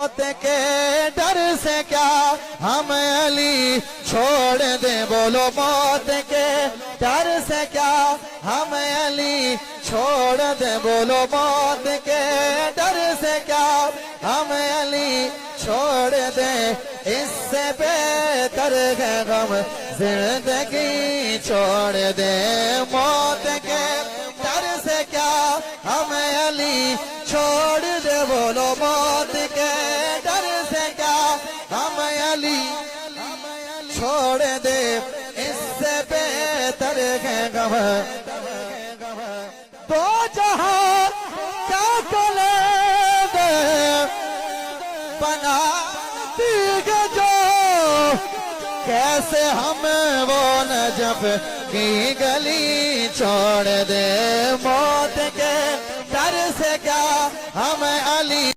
मौत के डर से क्या हम अली छोड़ दे, बोलो मौत के डर से क्या हम अली छोड़ दे, बोलो मौत के डर से क्या हम अली छोड़ दे, इससे बेहतर है गम जिंदगी छोड़ दे, मौत के डर से क्या हम अली छोड़ दे, बोलो मौत के डर से क्या हम अली छोड़ दे, इससे बेहतर है गम दो जहां क्या कोले दे बनाती है जो, कैसे हम वो नजफ की गली छोड़ दे, मौत के डर से क्या हम अली